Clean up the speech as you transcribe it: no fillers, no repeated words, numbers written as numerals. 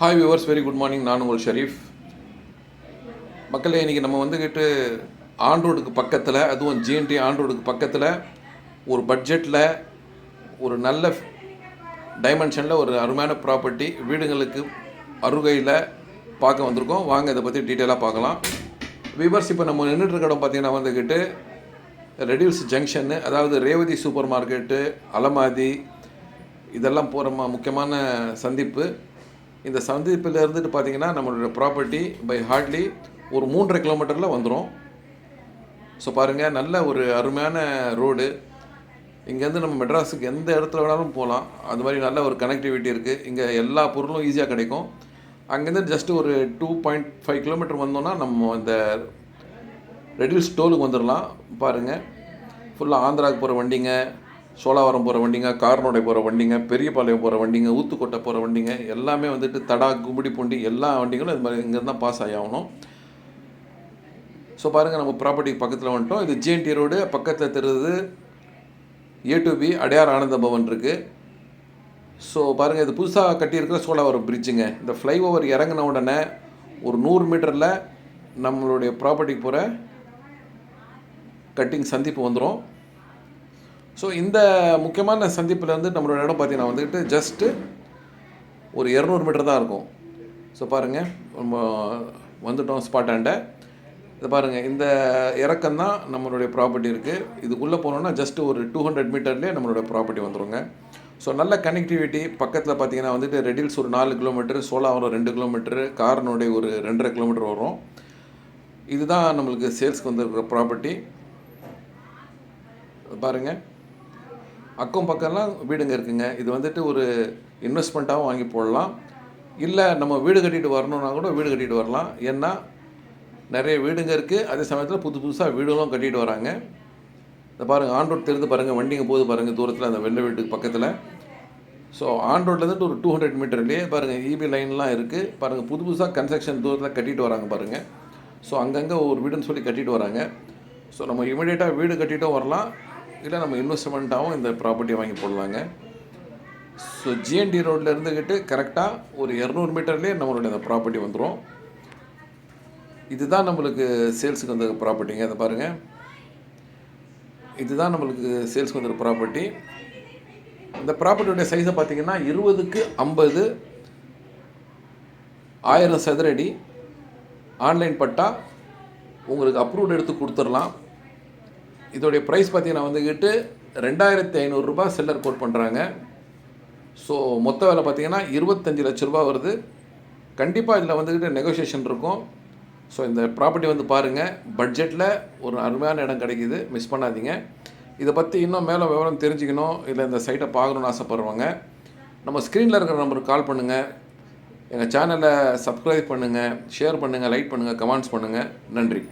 Hi viewers, very good morning. நான் உங்கள் ஷரீஃப். மக்களே, இன்றைக்கி நம்ம வந்துக்கிட்டு ஆன் ரோடுக்கு பக்கத்தில், அதுவும் ஜிஎன்டி ஆன் ரோடுக்கு பக்கத்தில் ஒரு பட்ஜெட்டில் ஒரு நல்ல டைமென்ஷனில் ஒரு அருமையான ப்ராப்பர்ட்டி வீடுங்களுக்கு அருகையில் பார்க்க வந்திருக்கோம். வாங்க இதை பற்றி டீட்டெயிலாக பார்க்கலாம். வியூவர்ஸ், இப்போ நம்ம நின்றுட்டு இடம் பார்த்திங்கன்னா வந்துக்கிட்டு ரெடில்ஸ் ஜங்ஷன்னு, அதாவது ரேவதி சூப்பர் மார்க்கெட்டு, அலமாதி இதெல்லாம் போகிற முக்கியமான சந்திப்பு. இந்த சந்திப்பில் இருந்துட்டு பார்த்திங்கன்னா நம்மளோட ப்ராப்பர்ட்டி பை ஹார்ட்லி ஒரு 3.5 கிலோமீட்டரில் வந்துடும். ஸோ பாருங்கள், நல்ல ஒரு அருமையான ரோடு. இங்கேருந்து நம்ம மெட்ராஸுக்கு எந்த இடத்துல வேணாலும் போகலாம். அது மாதிரி நல்ல ஒரு கனெக்டிவிட்டி இருக்குது. இங்கே எல்லா பொருளும் ஈஸியாக கிடைக்கும். அங்கேருந்து ஜஸ்ட்டு ஒரு 2.5 கிலோமீட்டர் வந்தோன்னா நம்ம இந்த ரெடில்ஸ் டோலுக்கு வந்துடலாம். பாருங்கள், ஃபுல்லாக ஆந்திராவுக்கு போகிற வண்டிங்க, சோழாவரம் போகிற வண்டிங்க, கார்னோடை போகிற வண்டிங்க, பெரியபாளையம் போகிற வண்டிங்க, ஊத்துக்கோட்டை போகிற வண்டிங்க எல்லாமே வந்துட்டு தடா, கும்மிடிப்பூண்டி எல்லா வண்டிகளும் இது மாதிரி இங்கேருந்து தான் பாஸ் ஆகணும். ஸோ பாருங்கள், நம்ம ப்ராப்பர்ட்டிக்கு பக்கத்தில் வந்துட்டோம். இது ஜிஎன்டி ரோடு. பக்கத்தில் தெரியுது A2B அடையார் ஆனந்த பவன் இருக்குது. ஸோ பாருங்கள், இது புதுசாக கட்டியிருக்கிற சோழாவரம் பிரிட்ஜுங்க. இந்த ஃப்ளைஓவர் இறங்கின உடனே ஒரு 100 மீட்டரில் நம்மளுடைய ப்ராப்பர்ட்டிக்கு போகிற கட்டிங் சந்திப்பு வந்துடும். ஸோ இந்த முக்கியமான சந்திப்பில் வந்து நம்மளோட இடம் பார்த்திங்கன்னா வந்துக்கிட்டு ஜஸ்ட்டு ஒரு 200 மீட்டர் தான் இருக்கும். ஸோ பாருங்கள், நம்ம வந்துட்டோம் ஸ்பாட்டாண்ட. இதை பாருங்கள், இந்த இறக்கம் தான் நம்மளுடைய ப்ராப்பர்ட்டி இருக்குது. இதுக்குள்ளே போனோன்னா ஜஸ்ட்டு ஒரு 200 மீட்டர்லேயே நம்மளோட ப்ராப்பர்ட்டி வந்துடுங்க. ஸோ நல்ல கனெக்டிவிட்டி. பக்கத்தில் பார்த்திங்கன்னா வந்துட்டு ரெடில்ஸ் ஒரு 4 கிலோமீட்டர், சோழாவரம் 2 கிலோமீட்டரு, கார்னோடைய ஒரு 2.5 கிலோமீட்டர் வரும். இதுதான் நம்மளுக்கு சேல்ஸ்க்கு வந்துருக்கிற ப்ராப்பர்ட்டி. பாருங்கள், அக்கம் பக்கம்லாம் வீடுங்க இருக்குங்க. இது வந்துட்டு ஒரு இன்வெஸ்ட்மெண்ட்டாகவும் வாங்கி போடலாம். இல்லை நம்ம வீடு கட்டிட்டு வரணுன்னா கூட வீடு கட்டிட்டு வரலாம். ஏன்னா நிறைய வீடுங்க இருக்குது. அதே சமயத்தில் புதுசாக வீடுகளும் கட்டிட்டு வராங்க. இந்த பாருங்கள், ஆன் ரோட் தெரிந்து பாருங்கள், வண்டிங்க போது பாருங்கள் தூரத்தில், அந்த வெள்ளை வீட்டுக்கு பக்கத்தில். ஸோ ஆன் ரோட்லேருந்துட்டு ஒரு 200 மீட்டர்லேயே பாருங்கள் EB லைன்லாம் இருக்குது. பாருங்கள், புதுசாக கன்ஸ்ட்ரக்ஷன் தூரத்தில் கட்டிட்டு வராங்க பாருங்கள். ஸோ அங்கங்கே ஒரு வீடுன்னு சொல்லி கட்டிட்டு வராங்க. ஸோ நம்ம இமீடியட்டாக வீடு கட்டிட்டும் வரலாம், இல்லை நம்ம இன்வெஸ்ட்மெண்ட்டாகவும் இந்த ப்ராப்பர்ட்டியை வாங்கி போடலாங்க. ஸோ ஜிஎன்டி ரோட்டில் இருந்துக்கிட்டு கரெக்டாக ஒரு 200 மீட்டர்லேயே நம்மளுடைய அந்த ப்ராப்பர்ட்டி வந்துடும். இதுதான் நம்மளுக்கு சேல்ஸுக்கு வந்த ப்ராப்பர்ட்டிங்க. அதை பாருங்கள், இதுதான் நம்மளுக்கு சேல்ஸுக்கு வந்த ப்ராப்பர்ட்டி. இந்த ப்ராப்பர்ட்டியோடைய சைஸை பார்த்திங்கன்னா 20க்கு 50, 1000 சதுர அடி. ஆன்லைன் பட்டா உங்களுக்கு அப்ரூவ்டு எடுத்து கொடுத்துடலாம். இதோடைய ப்ரைஸ் பார்த்திங்கன்னா வந்துக்கிட்டு 2500 ரூபா செல்லர் கோட் பண்ணுறாங்க. ஸோ மொத்த விலை பார்த்திங்கன்னா 25 லட்ச ரூபா வருது. கண்டிப்பாக இதில் வந்துக்கிட்டு நெகோசியேஷன் இருக்கும். ஸோ இந்த ப்ராப்பர்ட்டி வந்து பாருங்கள், பட்ஜெட்டில் ஒரு அருமையான இடம் கிடைக்கிது, மிஸ் பண்ணாதீங்க. இதை பற்றி இன்னும் மேலே விவரம் தெரிஞ்சுக்கணும், இல்லை இந்த சைட்டை பார்க்கணுன்னு ஆசைப்படுறவங்க நம்ம ஸ்க்ரீனில் இருக்கிற நம்பருக்கு கால் பண்ணுங்கள். எங்கள் சேனலை சப்ஸ்கிரைப் பண்ணுங்கள், ஷேர் பண்ணுங்கள், லைக் பண்ணுங்கள், கமெண்ட்ஸ் பண்ணுங்கள். நன்றி.